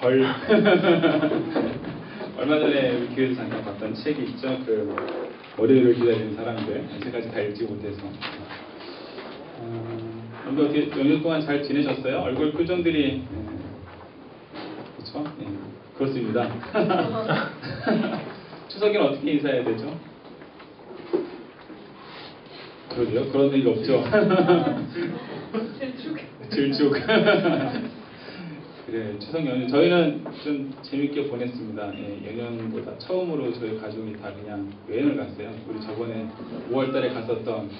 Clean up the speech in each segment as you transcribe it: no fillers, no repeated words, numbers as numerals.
벌. 얼마 전에 우리 교회에서 잠깐 봤던 책이 있죠. 그 월요일을 기다리는 사람들. 아직까지 다 읽지 못해서. 여러분 어떻게 연휴 동안 잘 지내셨어요? 얼굴 표정들이 그렇죠? 네, 그렇습니다. 추석에는 어떻게 인사해야 되죠? 그러게요. 그런 일이 없죠. 질축. 그래, 추석 연휴 저희는 좀 재밌게 보냈습니다. 예, 예년보다 처음으로 저희 가족이 다 그냥 여행을 갔어요. 우리 저번에 5월달에 갔었던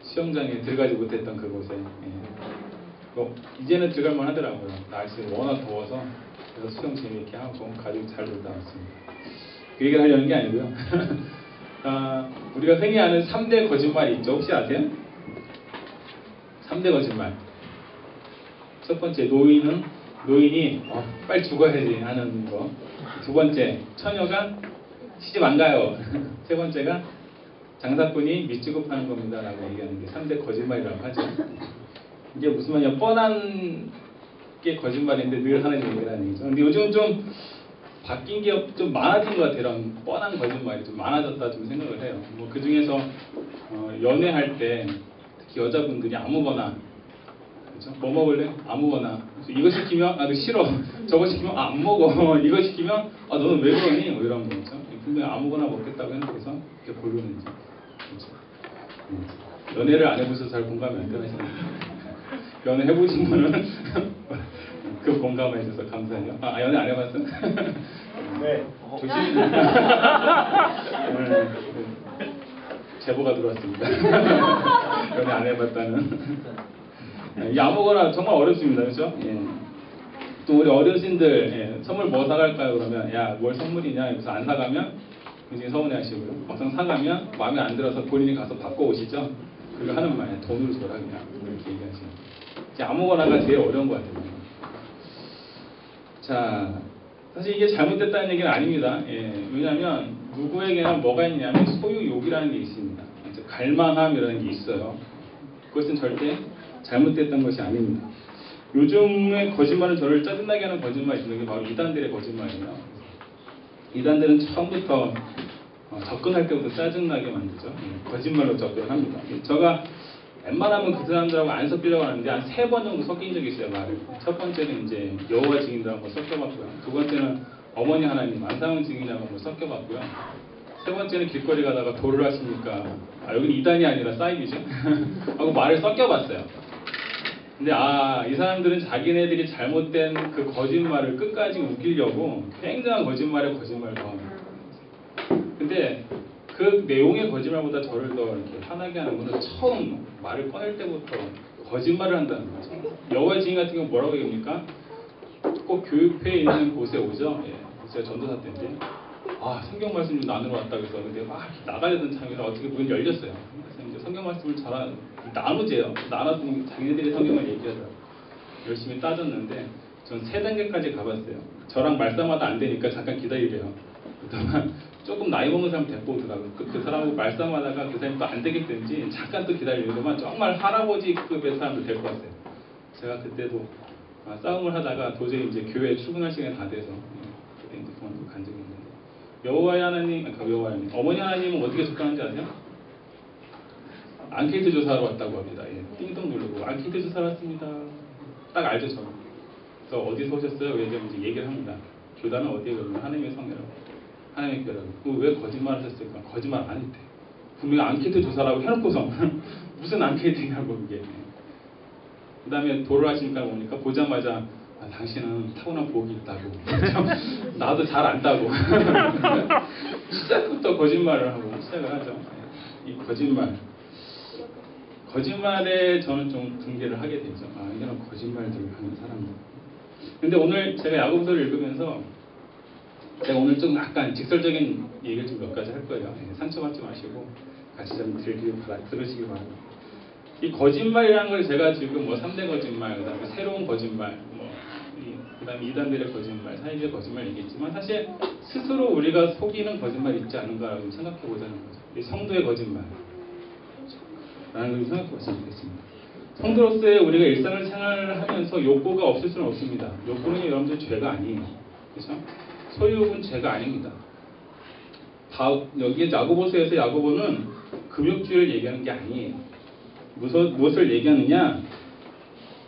수영장에 들어가지 못했던 그곳에. 이제는 들어갈만 하더라고요. 날씨가 워낙 더워서. 그래서 수영 재미있게 하고 가족 잘 놀다 왔습니다. 그 얘기를 하려는 게 아니고요. 우리가 흔히 아는 3대 거짓말이 있죠. 혹시 아세요? 3대 거짓말. 첫 번째, 노인이 빨리 죽어야지 하는 거. 두 번째, 처녀가 시집 안 가요. 세 번째가 장사꾼이 밑지급하는 겁니다 라고 얘기하는 게 3대 거짓말이라고 하죠. 이게 무슨 말이냐, 뻔한 게 거짓말인데 늘 하는 얘기라는 얘기죠. 근데 요즘 좀 바뀐 게 좀 많아진 것 같아요. 이런 뻔한 거짓말이 좀 많아졌다 좀 생각을 해요. 뭐 그 중에서 연애할 때 특히 여자분들이 아무거나, 그렇죠? 뭐 먹을래? 아무거나. 이거 시키면 너 싫어. 저거 시키면 안 먹어. 이거 시키면 너는 왜 그러니? 뭐 이런 거죠. 분명히 아무거나 먹겠다고 생각해서 이렇게 고르는지. 그렇죠? 연애를 안 해보셔서 잘 공감이 안 되시네요. 연애 해보신 분은 그 공감해 주셔서 감사해요. 연애 안 해봤어? 네. 조심히. 오늘 제보가 들어왔습니다. 연애 안 해봤다는. 이 아무거나 정말 어렵습니다. 그렇죠? 예. 또 우리 어르신들 선물 뭐 사갈까요? 그러면 야, 뭘 선물이냐? 그래서 안 사가면 굉장히 서운해 하시고요. 막상 사가면 마음에 안 들어서 본인이 가서 바꿔 오시죠? 그리고 하는 말, 돈으로 줘라 그냥 이렇게 얘기하시는. 아무거나가 제일 어려운 것 같아요. 자, 사실 이게 잘못됐다는 얘기는 아닙니다. 왜냐하면 누구에게나 뭐가 있냐면 소유욕이라는 게 있습니다. 갈망함이라는 게 있어요. 그것은 절대 잘못됐던 것이 아닙니다. 요즘의 거짓말은 저를 짜증나게 하는 거짓말이 있는 게 바로 이단들의 거짓말이에요. 이단들은 처음부터 접근할 때부터 짜증나게 만들죠. 거짓말로 접근합니다. 제가 웬만하면 그 사람들하고 안 섞이려고 하는데 한 3번 정도 섞인 적이 있어요, 말을. 첫 번째는 이제 여호와 증인들 한번 섞여봤고요. 두 번째는 어머니 하나님 안상훈 증인하고 한번 섞여봤고요. 세 번째는 길거리 가다가 도를 하시니까 여기는 이단이 아니라 사이비죠? 하고 말을 섞여봤어요. 근데 이 사람들은 자기네들이 잘못된 그 거짓말을 끝까지 우기려고 굉장한 거짓말에 거짓말을 더합니다. 근데 그 내용의 거짓말보다 저를 더 이렇게 화나게 하는 것은 처음 말을 꺼낼 때부터 거짓말을 한다는 거죠. 여호와 증인 같은 경우 뭐라고 얘기합니까? 꼭 교육회에 있는 곳에 오죠. 제가 전도사 때인데 성경 말씀 좀 나누러 왔다 그래서 근데 막 나가려던 참이라 어떻게 문이 열렸어요. 그래서 이제 성경 말씀을 나누재요. 나눠서 자기네들이 성경을 얘기하더라고요. 열심히 따졌는데 전 3단계까지 가봤어요. 저랑 말싸움하다 안 되니까 잠깐 기다리래요. 그러다가 조금 나이 먹은 사람 데리고 오더라고요. 그 사람하고 말싸움하다가 그 사람이 또 안 되겠든지 잠깐 또 기다리려더만 정말 할아버지급의 사람들 데리고 왔어요. 제가 그때도 싸움을 하다가 도저히 이제 교회에 출근할 시간이 다 돼서 그때 이제 그만두고 간 적이 있는데 여호와의 하나님, 어머니 하나님은 어떻게 접근하는지 아세요? 앙케이트 조사하러 왔다고 합니다. 띵동 누르고 앙케이트 조사하러 왔습니다. 딱 알죠, 저는. 그래서 어디서 오셨어요? 얘기하면 이제 얘기를 합니다. 교단은 어디에 그러면 하나님의 성회라고. 하나님의 교회라고. 왜 거짓말 하셨을까? 거짓말 안 했대. 분명히 앙케이트 조사라고 해놓고서 무슨 앙케이트냐고 이게. 그 다음에 도를 하시니까 보니까 보자마자 당신은 타고난 복이 있다고. 나도 잘 안다고. 시작부터 거짓말을 하고 시작을 하죠. 이 거짓말에 저는 좀 붕괴를 하게 되죠. 이런 거짓말들을 하는 사람들. 근데 오늘 제가 야고보서를 읽으면서 제가 오늘 좀 약간 직설적인 얘기를 좀 몇 가지 할 거예요. 상처받지 마시고 같이 좀 들으시기 바랍니다. 이 거짓말이라는 걸 제가 지금 3대 거짓말, 그 다음에 새로운 거짓말, 그 다음에 이단들의 거짓말, 사이비의 거짓말 얘기했지만 사실 스스로 우리가 속이는 거짓말이 있지 않은가라고 생각해 보자는 거죠. 이 성도의 거짓말 라는 걸 생각해 보시면 되겠습니다. 성도로서의 우리가 일상을 생활하면서 욕구가 없을 수는 없습니다. 욕구는 여러분들 죄가 아니에요. 그렇죠? 소유욕은 죄가 아닙니다. 여기에 야고보서에서 야고보는 금욕주의를 얘기하는 게 아니에요. 무엇을 얘기하느냐?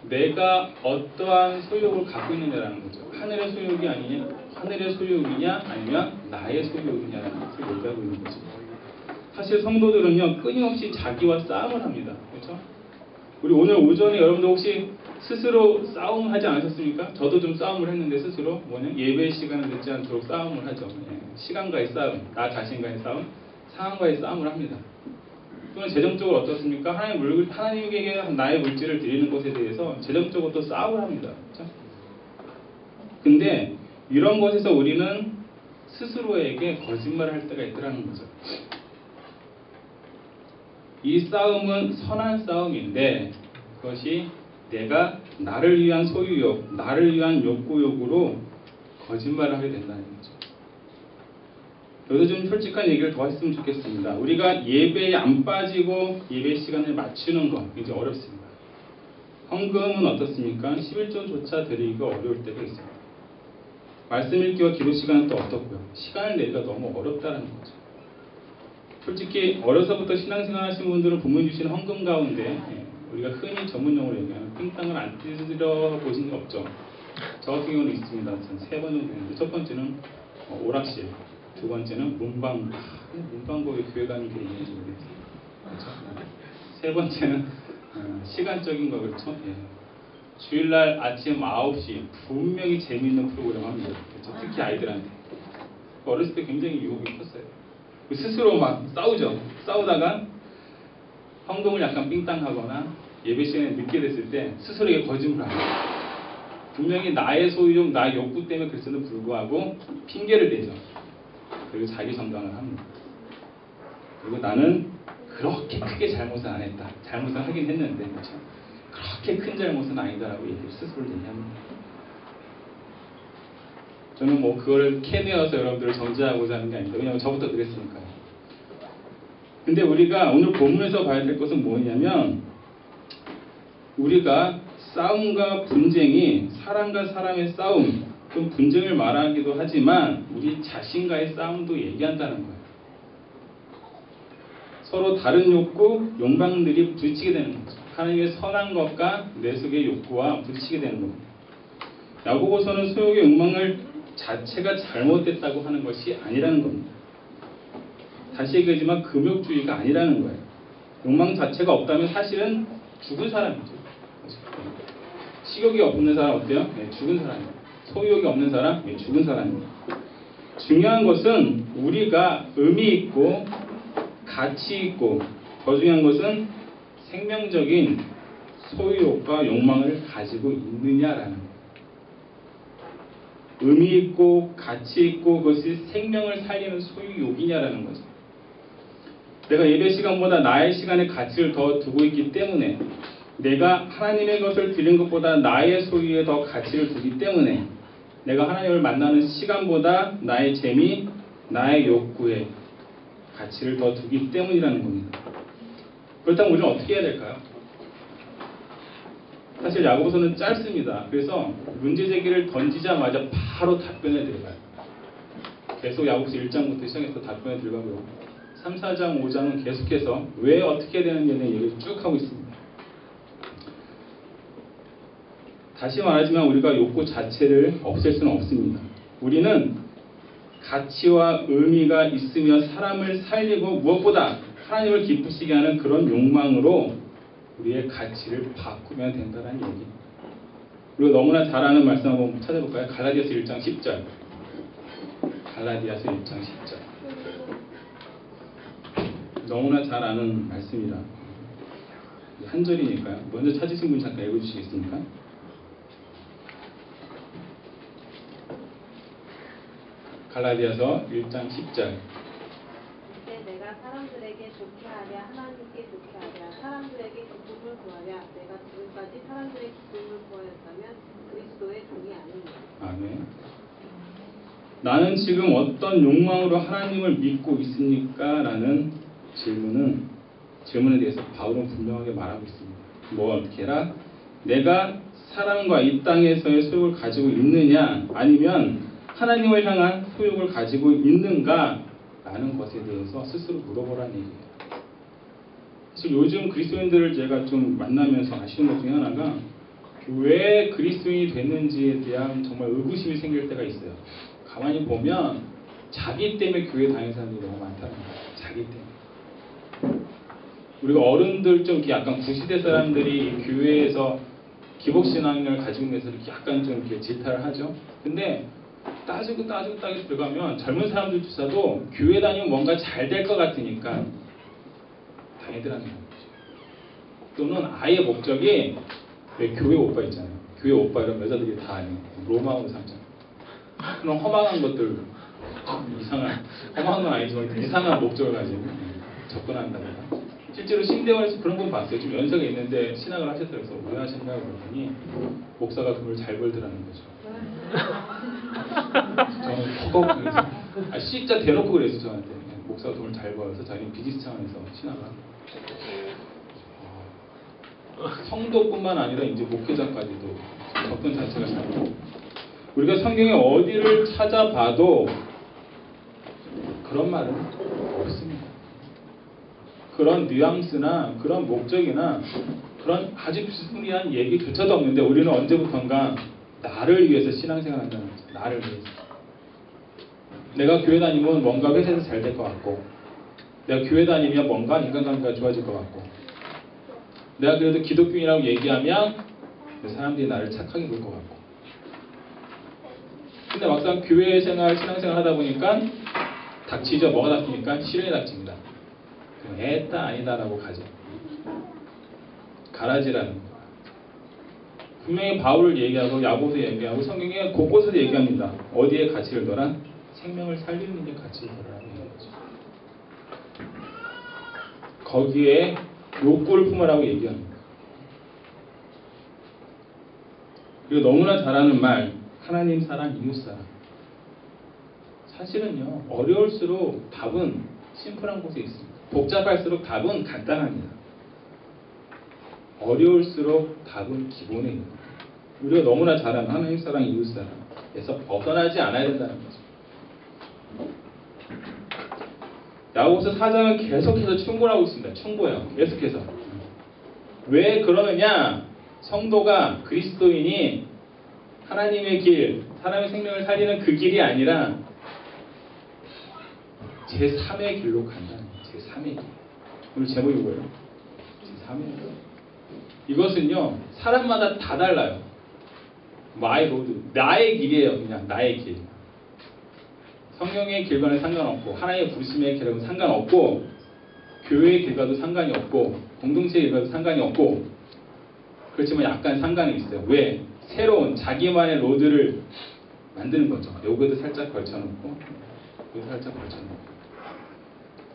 내가 어떠한 소유욕을 갖고 있느냐라는 거죠. 하늘의 소유욕이 아니냐, 하늘의 소유욕이냐, 아니면 나의 소유욕이냐라는 것을 얘기하고 있는 거죠. 사실 성도들은요, 끊임없이 자기와 싸움을 합니다. 그렇죠? 우리 오늘 오전에 여러분들 혹시 스스로 싸움을 하지 않으셨습니까? 저도 좀 싸움을 했는데 스스로 예배 시간을 늦지 않도록 싸움을 하죠. 시간과의 싸움, 나 자신과의 싸움, 상황과의 싸움을 합니다. 또는 재정적으로 어떻습니까? 하나님에게 나의 물질을 드리는 것에 대해서 재정적으로 또 싸움을 합니다. 그렇죠? 근데 이런 것에서 우리는 스스로에게 거짓말을 할 때가 있더라는 거죠. 이 싸움은 선한 싸움인데 그것이 내가 나를 위한 소유욕, 나를 위한 욕구욕으로 거짓말을 하게 된다는 거죠. 여기서 좀 솔직한 얘기를 더 했으면 좋겠습니다. 우리가 예배에 안 빠지고 예배 시간을 맞추는 건 이제 어렵습니다. 헌금은 어떻습니까? 11조조차 드리기가 어려울 때가 있습니다. 말씀 읽기와 기도 시간은 또 어떻고요? 시간을 내기가 너무 어렵다는 거죠. 솔직히 어려서부터 신앙생활 하신 분들은 부모님 주시는 헌금 가운데 우리가 흔히 전문용어로 얘기하는 삥땅을 안 뜯으려 보신 적 없죠. 저 같은 경우는 있습니다. 전 3번 정도 있는데 첫 번째는 오락실, 두 번째는 문방구. 문방구에 교회 가는 게 있는지 모르겠어요. 그렇죠? 세 번째는 시간적인 거 그렇죠? 예. 주일날 아침 9시 분명히 재미있는 프로그램 합니다. 그렇죠? 특히 아이들한테. 어렸을 때 굉장히 유혹이 컸어요. 스스로 막 싸우죠. 싸우다가 헌금을 약간 삥땅하거나 예배 시간에 늦게 됐을 때 스스로에게 거짓말을 합니다. 분명히 나의 소유욕, 나의 욕구 때문에 그랬음에도 불구하고 핑계를 대죠. 그리고 자기 정당을 합니다. 그리고 나는 그렇게 크게 잘못은 안 했다. 잘못은 하긴 했는데 그렇죠? 그렇게 큰 잘못은 아니다라고 스스로를 얘기합니다. 저는 뭐 그거를 캐내어서 여러분들을 정죄하고자 하는 게 아닙니다. 왜냐하면 저부터 그랬으니까요. 근데 우리가 오늘 본문에서 봐야 될 것은 뭐냐면 우리가 싸움과 분쟁이 사람과 사람의 싸움, 좀 분쟁을 말하기도 하지만 우리 자신과의 싸움도 얘기한다는 거예요. 서로 다른 욕구, 욕망들이 부딪히게 되는 거죠. 하나님의 선한 것과 내 속의 욕구와 부딪히게 되는 겁니다. 야고보서는 소욕의 욕망을 자체가 잘못됐다고 하는 것이 아니라는 겁니다. 다시 얘기하지만 금욕주의가 아니라는 거예요. 욕망 자체가 없다면 사실은 죽은 사람이죠. 식욕이 없는 사람 어때요? 네, 죽은 사람이에요. 소유욕이 없는 사람? 네, 죽은 사람이에요. 중요한 것은 우리가 의미 있고 가치 있고 더 중요한 것은 생명적인 소유욕과 욕망을 가지고 있느냐라는 거예요. 의미 있고 가치 있고 그것이 생명을 살리는 소유욕이냐라는 거죠. 내가 예배 시간보다 나의 시간에 가치를 더 두고 있기 때문에 내가 하나님의 것을 드리는 것보다 나의 소유에 더 가치를 두기 때문에 내가 하나님을 만나는 시간보다 나의 재미, 나의 욕구에 가치를 더 두기 때문이라는 겁니다. 그렇다면 우리는 어떻게 해야 될까요? 사실 야고보서는 짧습니다. 그래서 문제 제기를 던지자마자 바로 답변에 들어가요. 계속 야고보서 1장부터 시작해서 답변에 들어가고요. 3, 4장, 5장은 계속해서 왜 어떻게 해야 되는지에 얘기를 쭉 하고 있습니다. 다시 말하지만 우리가 욕구 자체를 없앨 수는 없습니다. 우리는 가치와 의미가 있으며 사람을 살리고 무엇보다 하나님을 기쁘시게 하는 그런 욕망으로 우리의 가치를 바꾸면 된다는 얘기. 우리가 너무나 잘 아는 말씀 한번 찾아볼까요? 갈라디아서 1장 10절. 갈라디아서 1장 10절. 너무나 잘 아는 말씀이라 한 절이니까요. 먼저 찾으신 분 잠깐 읽어주시겠습니까? 갈라디아서 1장 10절. 이제 내가 사람들에게 좋게 하랴 하나님께 좋게 하랴 사람들에게 기쁨을 구하랴 내가 지금까지 사람들의 기쁨을 구하였다면 그리스도의 종이 아니니라. 아멘. 나는 지금 어떤 욕망으로 하나님을 믿고 있습니까? 라는 질문에 대해서 바울은 분명하게 말하고 있습니다. 뭐 어떻게 해라? 내가 사람과 이 땅에서의 소욕을 가지고 있느냐 아니면 하나님을 향한 소욕을 가지고 있는가 라는 것에 대해서 스스로 물어보라는 얘기예요. 사실 요즘 그리스도인들을 제가 좀 만나면서 아쉬운 것 중에 하나가 왜 그리스도인이 됐는지에 대한 정말 의구심이 생길 때가 있어요. 가만히 보면 자기 때문에 교회 다니는 사람들이 너무 많다는 거예요. 자기 때문에. 우리가 어른들 좀 이렇게 약간 구시대 사람들이 교회에서 기복신앙을 가지고 있는 데서 이렇게 약간 좀 이렇게 질타를 하죠. 근데 따지고 들어가면 젊은 사람들조차도 교회 다니면 뭔가 잘 될 것 같으니까 다니더라는 거죠. 또는 아예 목적이 왜 교회 오빠 있잖아요. 교회 오빠 이런 여자들이 다 아니에요. 로마으로 삼잖아요. 그런 허망한 것들, 허망한 건 아니지만 이상한 목적을 가지고 접근한다거나. 실제로 신대원에서 그런 건 봤어요. 좀 연세가 있는데 신학을 하셨다고 해서 왜 하셨나요? 그랬더니 목사가 돈을 잘 벌더라는 거죠. 저는 퍽 그래서 진짜 대놓고 그랬어요. 저한테 목사가 돈을 잘 벌어서 자기는 비즈니스 차원에서 신학을 성도뿐만 아니라 이제 목회자까지도 접근 자체가 잘하고 우리가 성경에 어디를 찾아봐도 그런 말은 없습니다. 그런 뉘앙스나 그런 목적이나 그런 아주 비스무리한 얘기조차도 없는데 우리는 언제부턴가 나를 위해서 신앙생활 한다는 거죠. 나를 위해서. 내가 교회 다니면 뭔가 회사에서 잘 될 것 같고 내가 교회 다니면 뭔가 인간관계가 좋아질 것 같고 내가 그래도 기독교인이라고 얘기하면 사람들이 나를 착하게 볼 것 같고 근데 막상 교회 생활, 신앙생활 하다 보니까 닥치죠. 뭐가 닥치니까 시련이 닥칩니다. 그럼 애따 아니다라고 가죠. 가라지라는 거야. 분명히 바울을 얘기하고 야고보도 얘기하고 성경에 곳곳에서 얘기합니다. 어디에 가치를 둬라? 생명을 살리는 데 가치를 둬라라고 얘기하죠. 거기에 욕구를 품으라고 얘기합니다. 그리고 너무나 잘하는 말 하나님 사랑, 이웃 사랑. 사실은요 어려울수록 답은 심플한 곳에 있습니다. 복잡할수록 답은 간단합니다. 어려울수록 답은 기본에 있는 거예요. 우리가 너무나 잘하는 하나님 사랑, 이웃 사랑에서 벗어나지 않아야 된다는 거죠. 야고보서 4장은 계속해서 충고하고 있습니다. 충고해요. 계속해서. 왜 그러느냐? 성도가 그리스도인이 하나님의 길, 사람의 생명을 살리는 그 길이 아니라 제3의 길로 간다는 거예요. 제3의 길. 오늘 제목이 뭐예요? 제3의 길. 이것은요 사람마다 다 달라요. My road, 나의 길이에요. 그냥 나의 길. 성령의 길과는 상관없고 하나님의 부르심의 길과는 상관없고 교회의 길과도 상관이 없고 공동체의 길과도 상관이 없고 그렇지만 약간 상관이 있어요. 왜? 새로운 자기만의 로드를 만드는 거죠. 여기도 살짝 걸쳐놓고 여기도 살짝 걸쳐놓고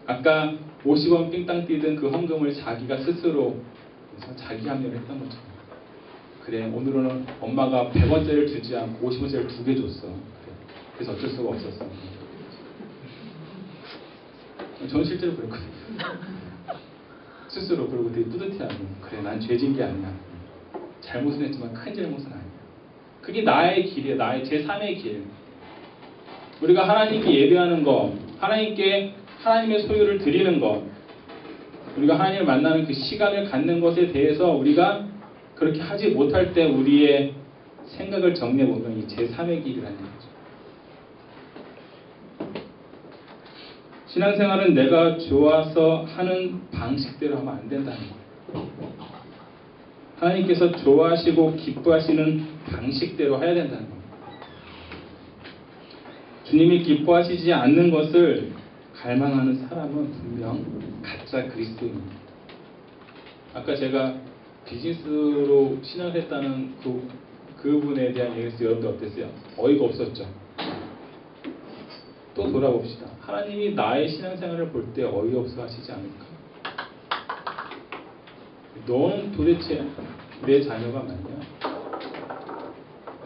아까 50원 삥땅 뛰던 그 헌금을 자기가 스스로 그래서 자기 합리를 했던 거죠. 그래 오늘은 엄마가 100원짜리를 주지 않고 50원짜리를 2개 줬어. 그래. 그래서 어쩔 수가 없었어. 저는 실제로 그랬거든요. 스스로 그러고 되게 뿌듯해하고 그래 난 죄진 게 아니야. 잘못은 했지만 큰 잘못은 아니야. 그게 나의 길이에요. 나의 제3의 길. 우리가 하나님께 예배하는 것, 하나님께 하나님의 소유를 드리는 것, 우리가 하나님을 만나는 그 시간을 갖는 것에 대해서 우리가 그렇게 하지 못할 때 우리의 생각을 정리해보면 이 제3의 길이라는 거죠. 신앙생활은 내가 좋아서 하는 방식대로 하면 안 된다는 거예요. 하나님께서 좋아하시고 기뻐하시는 방식대로 해야 된다는 거예요. 주님이 기뻐하시지 않는 것을 갈망하는 사람은 분명 가짜 그리스도입니다. 아까 제가 비즈니스로 신앙을 했다는 그분에 대한 얘기에서 여러분들 어땠어요? 어이가 없었죠? 또 돌아봅시다. 하나님이 나의 신앙생활을 볼 때 어이없어 하시지 않을까? 너는 도대체 내 자녀가 맞냐?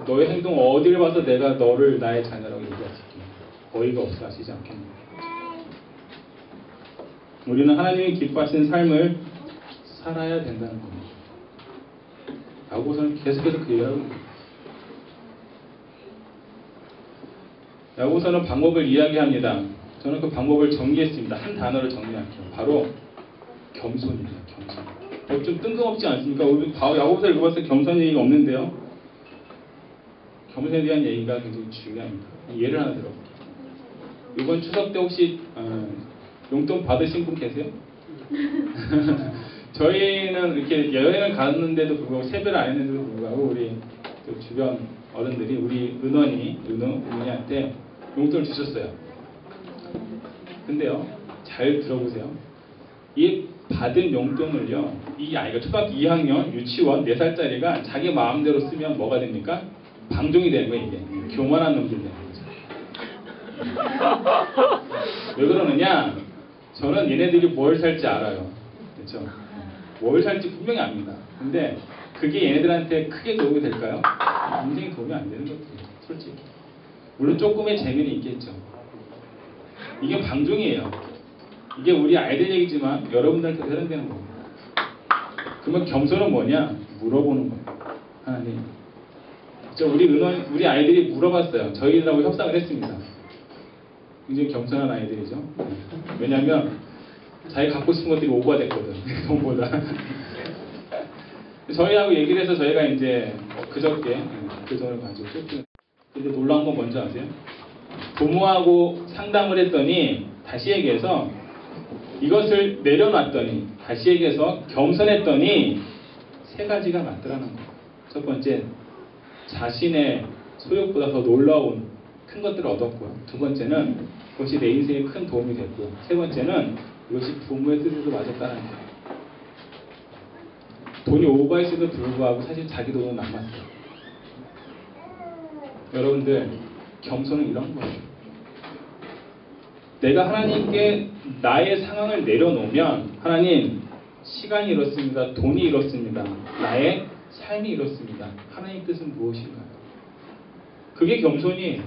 너의 행동 어디를 봐서 내가 너를 나의 자녀라고 얘기하실게? 어이가 없어 하시지 않겠냐? 우리는 하나님이 기뻐하시는 삶을 살아야 된다는 겁니다. 야고보서는 계속해서 그 얘기를 하고 있습니다. 야고보서는 방법을 이야기합니다. 저는 그 방법을 정리했습니다. 한 단어를 정리할게요. 바로 겸손입니다. 겸손. 좀 뜬금없지 않습니까? 야고보서 읽어봤을 때 겸손 얘기가 없는데요. 겸손에 대한 얘기가 굉장히 중요합니다. 예를 하나 들어볼게요. 이번 추석 때 혹시 용돈 받으신 분 계세요? 저희는 이렇게 여행을 갔는데도 불구하고 세배를 안 했는데도 불구하고 우리 그 주변 어른들이 우리 은원이한테 용돈을 주셨어요. 근데요, 잘 들어보세요. 이 받은 용돈을요, 이 아이가 초등학교 2학년 유치원 4살짜리가 자기 마음대로 쓰면 뭐가 됩니까? 방종이 되는 거예요. 이게 교만한 놈들 되는 거죠. 왜 그러느냐? 저는 얘네들이 뭘 살지 알아요. 그렇죠? 뭘 살지 분명히 압니다. 근데 그게 얘네들한테 크게 도움이 될까요? 굉장히 도움이 안 되는 것들이에요. 솔직히. 물론 조금의 재미는 있겠죠. 이게 방종이에요. 이게 우리 아이들 얘기지만 여러분들한테 해당되는 겁니다. 그러면 겸손은 뭐냐? 물어보는 거예요. 하나님. 우리 아이들이 물어봤어요. 저희들하고 협상을 했습니다. 굉장히 겸손한 아이들이죠. 왜냐하면 자기 갖고 싶은 것들이 오버가 됐거든. 돈보다. 저희하고 얘기를 해서 저희가 이제 그저께 그 돈을 가지고 쫓기는. 근데 놀라운 건 뭔지 아세요? 부모하고 상담을 했더니 다시 얘기해서 이것을 내려놨더니 다시 얘기해서 겸손했더니 3가지가 맞더라는 거예요. 첫 번째, 자신의 소욕보다 더 놀라운 큰 것들을 얻었고요. 두 번째는 그것이 내 인생에 큰 도움이 됐고요. 세 번째는 이것이 부모의 뜻에도 맞았다는 거예요. 돈이 오버했음에도 불구하고 사실 자기 돈은 남았어요. 여러분들, 겸손은 이런 거예요. 내가 하나님께 나의 상황을 내려놓으면 하나님, 시간이 이렇습니다. 돈이 이렇습니다. 나의 삶이 이렇습니다. 하나님 뜻은 무엇인가요? 그게 겸손이에요.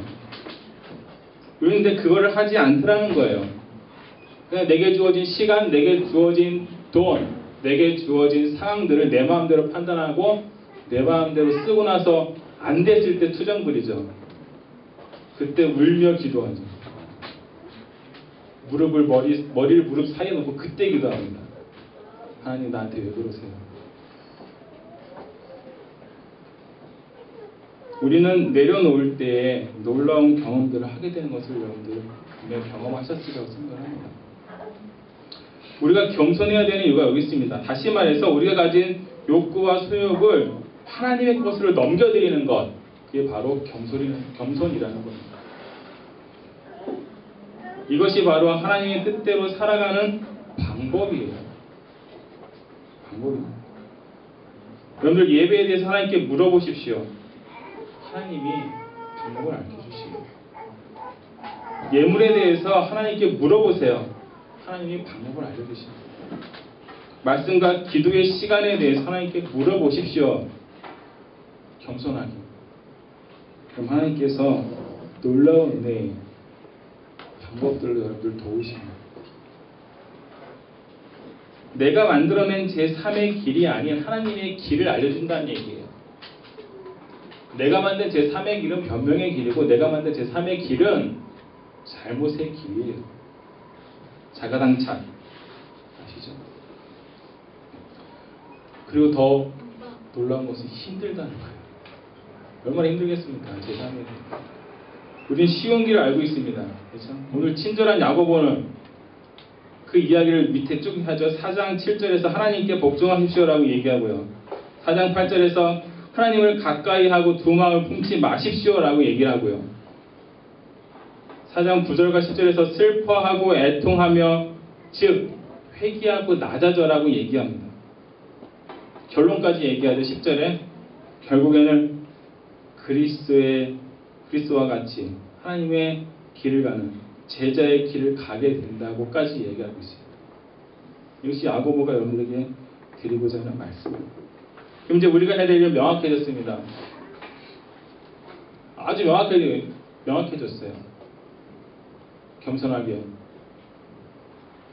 그런데 그거를 하지 않더라는 거예요. 그냥 내게 주어진 시간, 내게 주어진 돈, 내게 주어진 상황들을 내 마음대로 판단하고 내 마음대로 쓰고 나서 안 됐을 때 투정 부리죠. 그때 울며 기도하죠. 머리를 무릎 사이에 놓고 그때 기도합니다. 하나님, 나한테 왜 그러세요? 우리는 내려놓을 때에 놀라운 경험들을 하게 되는 것을 여러분들 분명히 경험하셨으리라고 생각합니다. 우리가 겸손해야 되는 이유가 여기 있습니다. 다시 말해서 우리가 가진 욕구와 소욕을 하나님의 것으로 넘겨드리는 것, 그게 바로 겸손이라는 겁니다. 이것이 바로 하나님의 뜻대로 살아가는 방법이에요. 방법입니다. 여러분들, 예배에 대해서 하나님께 물어보십시오. 하나님이 방법을 알려주시고, 예물에 대해서 하나님께 물어보세요. 하나님이 방법을 알려주십니다. 말씀과 기도의 시간에 대해서 하나님께 물어보십시오. 겸손하게. 그럼 하나님께서 놀라운 은혜의 방법들로 여러분들 도우십니다. 내가 만들어낸 제3의 길이 아닌 하나님의 길을 알려준다는 얘기예요. 내가 만든 제3의 길은 변명의 길이고 내가 만든 제3의 길은 잘못의 길이에요. 자가당착. 아시죠? 그리고 더 놀라운 것은 힘들다는 거예요. 얼마나 힘들겠습니까? 제3의 길. 우리는 쉬운 길을 알고 있습니다. 그렇죠? 오늘 친절한 야고보는 그 이야기를 밑에 쭉 하죠. 4장 7절에서 하나님께 복종하십시오라고 얘기하고요. 4장 8절에서 하나님을 가까이 하고 두 마음을 품지 마십시오라고 얘기를 하고요. 4장 9절과 10절에서 슬퍼하고 애통하며 즉 회개하고 낮아져라고 얘기합니다. 결론까지 얘기하죠. 10절에 결국에는 그리스도와 같이 하나님의 길을 가는 제자의 길을 가게 된다고까지 얘기하고 있습니다. 이것이 야고보가 여러분들에게 드리고자 하는 말씀입니다. 그럼 이제 우리가 해야 될 일은 명확해졌습니다. 아주 명확해졌어요. 겸손하게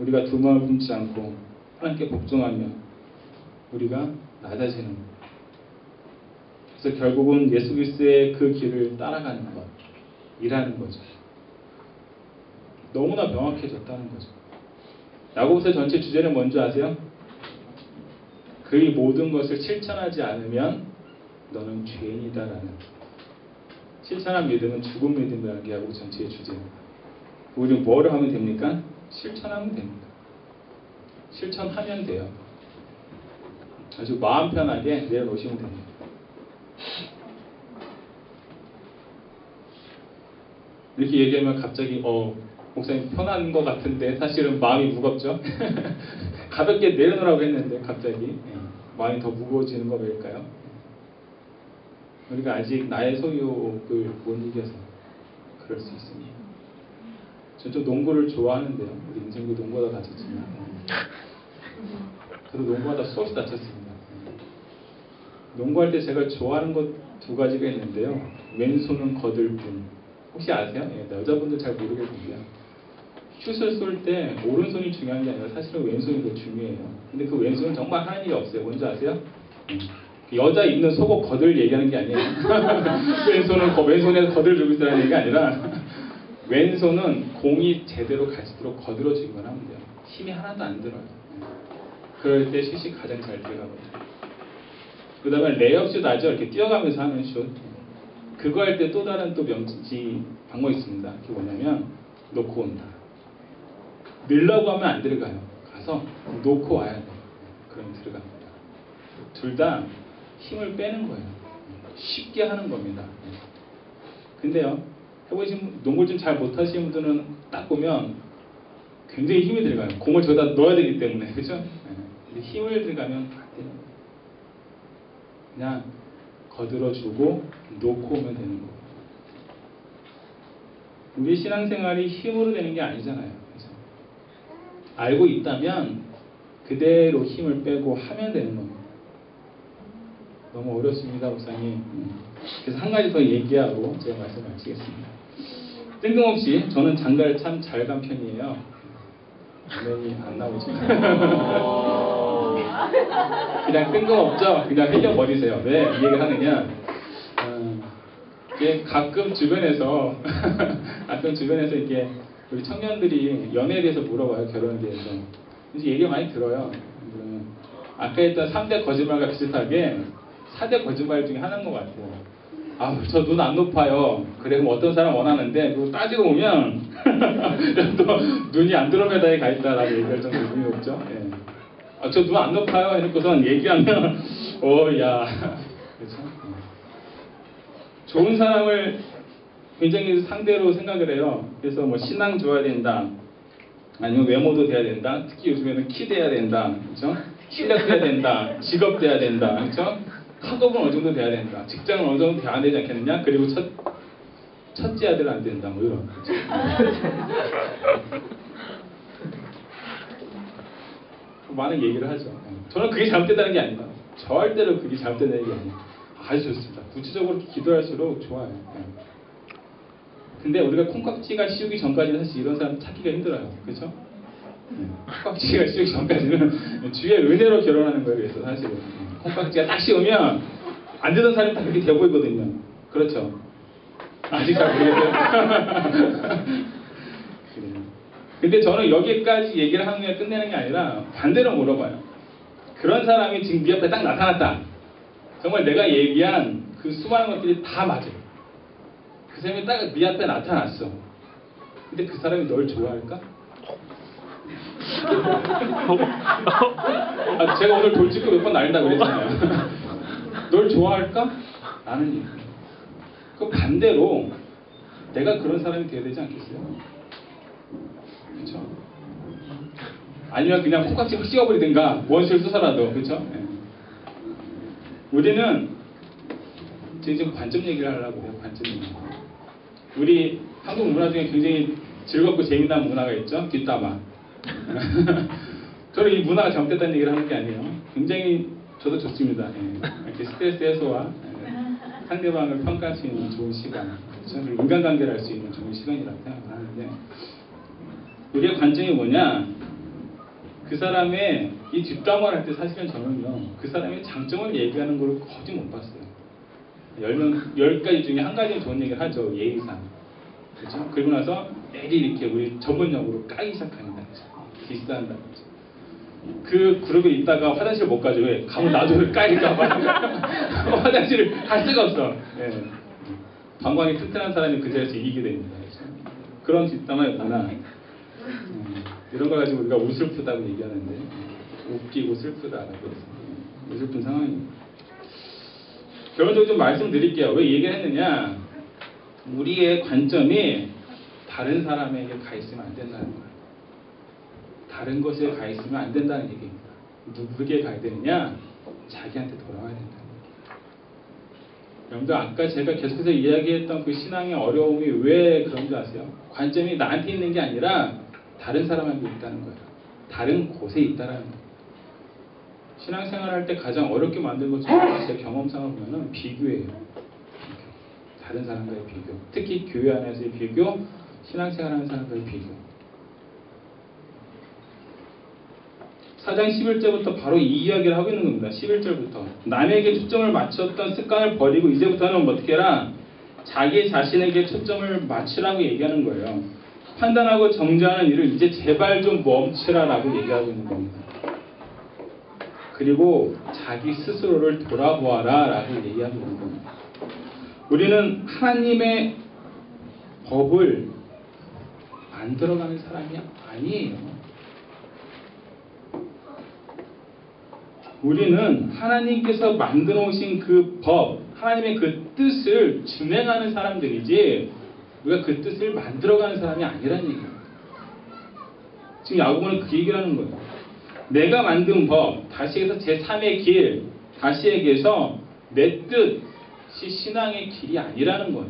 우리가 두 마음을 품지 않고 하나님께 복종하며 우리가 낮아지는, 그래서 결국은 예수 그리스도의 그 길을 따라가는 것이라는 거죠. 너무나 명확해졌다는 거죠. 야고보서 전체 주제는 뭔지 아세요? 그의 모든 것을 실천하지 않으면 너는 죄인이다라는, 실천한 믿음은 죽은 믿음이라는 게 야고보 전체의 주제입니다. 우리는 뭐를 하면 됩니까? 실천하면 됩니다. 실천하면 돼요. 아주 마음 편하게 내려놓으시면 됩니다. 이렇게 얘기하면 갑자기 목사님 편한 것 같은데 사실은 마음이 무겁죠? 가볍게 내려놓으라고 했는데 갑자기 마음이 더 무거워지는 거 왜일까요? 우리가 아직 나의 소유욕을 못 이겨서 그럴 수 있습니다. 저 좀 농구를 좋아하는데요. 우리 인생도 농구하다 다쳤지만 저도 농구하다 수없이 다쳤습니다. 농구할 때 제가 좋아하는 것 두 가지가 있는데요. 왼손은 거들 뿐. 혹시 아세요? 여자분들 잘 모르겠는데요. 슛을 쏠 때 오른손이 중요한 게 아니라 사실은 왼손이 더 중요해요. 근데 그 왼손은 정말 하는 일이 없어요. 뭔지 아세요? 여자 입는 속옷 거들 얘기하는 게 아니에요. 왼손에 거들 주고 있다는 얘기가 아니라 왼손은 공이 제대로 가지도록 거들어주기만 하면 돼요. 힘이 하나도 안 들어요. 그럴 때 슛이 가장 잘 들어가거든요. 그 다음에 레이업슛 아죠? 이렇게 뛰어가면서 하는 슛. 그거 할 때 또 다른 또 방법이 있습니다. 그게 뭐냐면 놓고 온다. 넣으려고 하면 안 들어가요. 가서 놓고 와야 돼요. 그럼 들어갑니다. 둘 다 힘을 빼는 거예요. 쉽게 하는 겁니다. 근데요, 농구를 좀 잘 못하시는 분들은 딱 보면 굉장히 힘이 들어가요. 공을 저기다 넣어야 되기 때문에. 그렇죠? 근데 힘을 들어가면 안 돼요. 그냥 거들어주고 놓고 오면 되는 거예요. 우리 신앙생활이 힘으로 되는 게 아니잖아요. 그래서 알고 있다면 그대로 힘을 빼고 하면 되는 겁니다. 너무 어렵습니다, 목사님. 그래서 한 가지 더 얘기하고 제가 말씀 마치겠습니다. 뜬금없이 저는 장가를 참 잘 간 편이에요. 화면이 안 나오죠? 그냥 뜬금없죠? 그냥 흘려버리세요. 왜 이 얘기를 하느냐? 가끔 주변에서 이렇게 우리 청년들이 연애에 대해서 물어봐요. 결혼에 대해서. 그래서 얘기가 많이 들어요. 아까 했던 3대 거짓말과 비슷하게 4대 거짓말 중에 하나인 것 같아요. 저 눈 안 높아요. 그래, 그럼 어떤 사람 원하는데, 그거 따지고 보면, 또 눈이 안드로메다에 가 있다라고 얘기할 정도로 눈이 높죠. 예. 저 눈 안 높아요. 해놓고선 얘기하면, 야. 그렇죠? 좋은 사람을 굉장히 상대로 생각을 해요. 그래서 뭐 신앙 좋아야 된다. 아니면 외모도 돼야 된다. 특히 요즘에는 키 돼야 된다. 그렇죠? 실력 돼야 된다. 직업 돼야 된다. 그렇죠? 학업은 어느 정도 돼야 된다. 직장은 어느 정도 돼야 되지 않겠느냐? 그리고 첫째 아들 안 된다. 뭐 이런. 많은 얘기를 하죠. 저는 그게 잘못됐다는 게 아닙니다. 절대로 그게 잘못된다는 게 아니에요. 아주 좋습니다. 구체적으로 기도할수록 좋아요. 근데 우리가 콩깍지가 씌우기 전까지는 사실 이런 사람 찾기가 힘들어요. 그렇죠? 콩깍지가 씌우기 전까지는 주의 은혜로 결혼하는 거예요. 그래서 사실은 콩깍지가 딱 씌우면 안 되던 사람이 다 그렇게 돼 보이거든요. 그렇죠? 아직 잘 모르겠어요. 근데 저는 여기까지 얘기를 하는 게 끝내는 게 아니라 반대로 물어봐요. 그런 사람이 지금 네 앞에 딱 나타났다. 정말 내가 얘기한 그 수많은 것들이 다 맞아요. 그 사람이 딱 네 앞에 나타났어. 근데 그 사람이 널 좋아할까? 제가 오늘 돌직구 몇 번 날린다고 그랬잖아요. 널 좋아할까? 라는 얘기. 그 반대로 내가 그런 사람이 돼야 되지 않겠어요? 그렇죠? 아니면 그냥 콩깍지 확 씌워버리든가 원수를 써서라도. 그렇죠? 네. 우리는 지금 관점 얘기를 하려고 해요. 관점 얘기. 우리 한국 문화 중에 굉장히 즐겁고 재미난 문화가 있죠. 뒷담화. 저는 이 문화가 잘못됐다는 얘기를 하는 게 아니에요. 굉장히 저도 좋습니다. 이렇게 스트레스 해소와 상대방을 평가할 수 있는 좋은 시간, 그렇죠? 그리고 인간관계를 할 수 있는 좋은 시간이라고 생각하는데, 우리의 관점이 뭐냐? 그 사람의 이 뒷담화를 할 때 사실은 저는요, 그 사람의 장점을 얘기하는 걸 거의 못 봤어요. 10가지 중에 한 가지는 좋은 얘기를 하죠. 예의상. 그렇죠? 그리고 나서 매일 이렇게 우리 전문용어로 까기 시작합니다. 그렇죠? 디스한다. 그렇죠? 그 그룹에 있다가 화장실 못 가죠. 왜? 가면 나도 까일까봐 화장실을 갈 수가 없어. 예. 방광이 튼튼한 사람이 그 자리에서 이기게 됩니다. 그렇죠? 그런 뒷담화의 문화. 이런 걸 가지고 우리가 우슬프다고 얘기하는데 웃기고 슬프다라고 해서 우슬픈 상황입니다. 결론적으로 좀 말씀드릴게요. 왜 얘기를 했느냐? 우리의 관점이 다른 사람에게 가 있으면 안 된다는 거예요. 다른 것에 가 있으면 안 된다는 얘기입니다. 누구에게 가야 되느냐? 자기한테 돌아와야 된다는 얘기예요. 여러분들 아까 제가 계속해서 이야기했던 그 신앙의 어려움이 왜 그런 줄 아세요? 관점이 나한테 있는 게 아니라 다른 사람한테 있다는 거예요. 다른 곳에 있다는 거예요. 신앙생활 할 때 가장 어렵게 만든 것 중에 제 경험상을 보면은 비교예요. 비교. 다른 사람과의 비교. 특히 교회 안에서의 비교, 신앙생활하는 사람과의 비교. 4장 11절부터 바로 이 이야기를 하고 있는 겁니다. 11절부터. 남에게 초점을 맞췄던 습관을 버리고 이제부터는 어떻게 해라? 자기 자신에게 초점을 맞추라고 얘기하는 거예요. 판단하고 정죄하는 일을 이제 제발 좀 멈추라라고 얘기하고 있는 겁니다. 그리고 자기 스스로를 돌아보아라 라고 얘기하고 있는 겁니다. 우리는 하나님의 법을 만들어가는 사람이 아니에요. 우리는 하나님께서 만들어 오신 그 법, 하나님의 그 뜻을 준행하는 사람들이지 우리가 그 뜻을 만들어가는 사람이 아니라는 얘기예요. 지금 야고보는 그 얘기를 하는 거예요. 내가 만든 법, 다시 해서 제3의 길, 다시 얘기해서 내 뜻이 신앙의 길이 아니라는 거예요.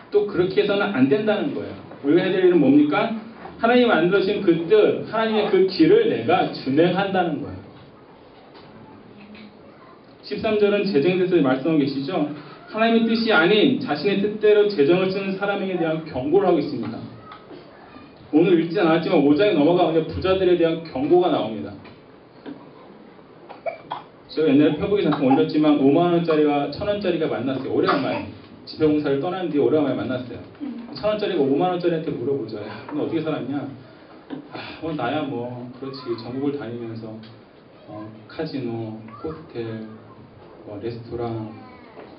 또 그렇게 해서는 안 된다는 거예요. 우리가 해야 될 일은 뭡니까? 하나님이 만들어주신 그 뜻, 하나님의 그 길을 내가 준행한다는 거예요. 13절은 재정에 대해서 말씀하고 계시죠? 하나님의 뜻이 아닌 자신의 뜻대로 재정을 쓰는 사람에게 대한 경고를 하고 있습니다. 오늘 읽지 않았지만 5장에 넘어가면 부자들에 대한 경고가 나옵니다. 제가 옛날에 페북에 잠깐 올렸지만 5만원짜리와 1,000원짜리가 만났어요. 오래간만에. 집회봉사를 떠난 뒤에 오래간만에 만났어요. 1,000원짜리가 5만원짜리한테 물어보죠. 야, 너 어떻게 살았냐? 나야 뭐 그렇지. 전국을 다니면서 카지노, 호텔, 레스토랑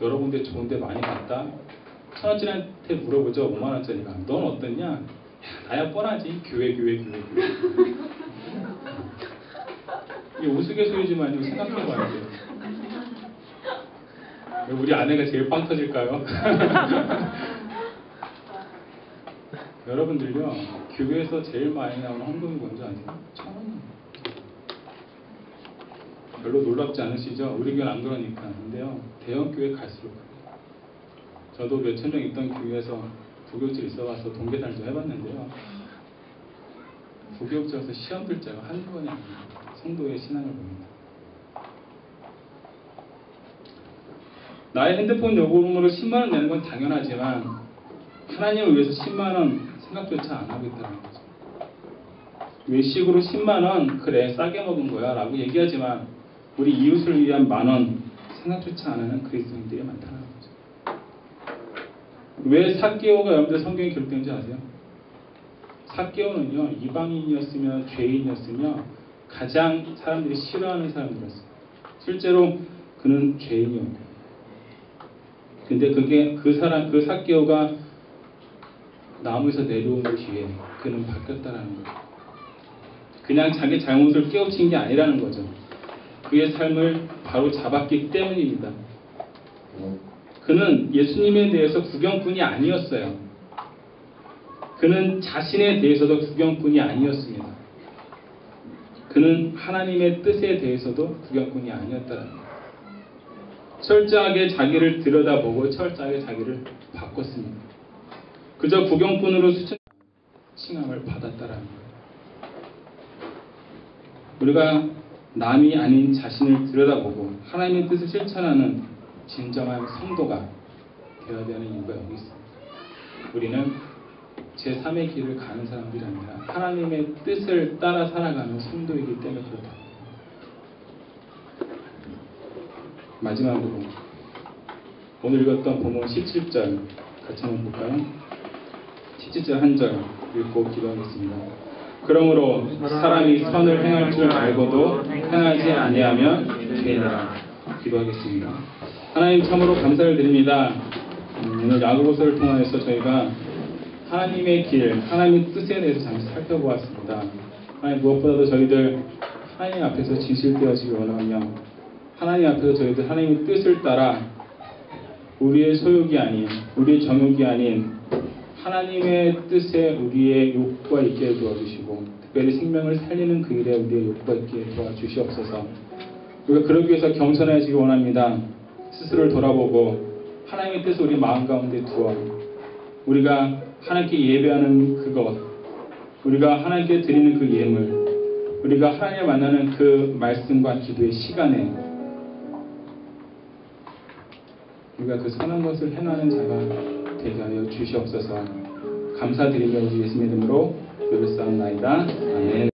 여러 군데 좋은 데 많이 갔다. 1,000원짜리한테 물어보죠. 5만원짜리가. 넌 어떻냐? 야, 나야 뻔하지. 교회. 이게 우스갯소리지만 생각해봐야 돼요. 우리 아내가 제일 빵 터질까요? 여러분들요, 교회에서 제일 많이 나오는 헌금이 뭔지 아세요? 1,000원. 별로 놀랍지 않으시죠? 우리 교회는 안 그러니까. 근데요, 대형교회 갈수록 그래요. 저도 몇천 명 있던 교회에서 부교육질 있어봐서 동계산을 좀 해봤는데요. 부교육자에서 시험 들 자가 한두 번이 아닙니다. 성도의 신앙을 봅니다. 나의 핸드폰 요금으로 10만원 내는 건 당연하지만 하나님을 위해서 10만원 생각조차 안 하고 있다는 거죠. 외식으로 10만원 그래 싸게 먹은 거야 라고 얘기하지만 우리 이웃을 위한 만원 생각조차 안 하는 그리스도인들이 많다는 거죠. 왜 삭개오가 여러분들 성경에 기록된지 아세요? 삭개오는요 이방인이었으며 죄인이었으며 가장 사람들이 싫어하는 사람들이었어요. 실제로 그는 죄인이었고 근데 그 삭개오가 나무에서 내려온 뒤에 그는 바뀌었다라는 거죠. 그냥 자기 잘못을 깨우친 게 아니라는 거죠. 그의 삶을 바로 잡았기 때문입니다. 그는 예수님에 대해서 구경꾼이 아니었어요. 그는 자신에 대해서도 구경꾼이 아니었습니다. 그는 하나님의 뜻에 대해서도 구경꾼이 아니었다는 거예요. 철저하게 자기를 들여다보고 철저하게 자기를 바꿨습니다. 그저 구경꾼으로 칭함을 받았다라는 거예요. 우리가 남이 아닌 자신을 들여다보고 하나님의 뜻을 실천하는 진정한 성도가 되어야 되는 이유가 여기 있습니다. 우리는 제3의 길을 가는 사람들이 아니라 하나님의 뜻을 따라 살아가는 성도이기 때문에 그렇다. 마지막으로 오늘 읽었던 본문 17절 같이 한번 볼까요? 17절 한 절 읽고 기도하겠습니다. 그러므로 사람이 선을 행할 줄 알고도 행하지 아니하면 죄니라. 기도하겠습니다. 하나님 참으로 감사를 드립니다. 오늘 야고보서를 통해서 저희가 하나님의 길, 하나님의 뜻에 대해서 잠시 살펴보았습니다. 하나님 무엇보다도 저희들 하나님 앞에서 진실되어지기 원하며 하나님 앞에서 저희들 하나님의 뜻을 따라 우리의 소욕이 아닌, 우리의 정욕이 아닌 하나님의 뜻에 우리의 욕구가 있게 도와주시고 특별히 생명을 살리는 그 일에 우리의 욕구가 있게 도와주시옵소서. 우리가 그러기 위해서 겸손해지기 원합니다. 스스로를 돌아보고 하나님의 뜻을 우리 마음 가운데 두어 우리가 하나님께 예배하는 그것, 우리가 하나님께 드리는 그 예물, 우리가 하나님을 만나는 그 말씀과 기도의 시간에 우리가 그 선한 것을 행하는 자가 되게 하여 주시옵소서. 감사드리며 우리 예수님의 이름으로 기도를 쌓옵나이다. 아멘.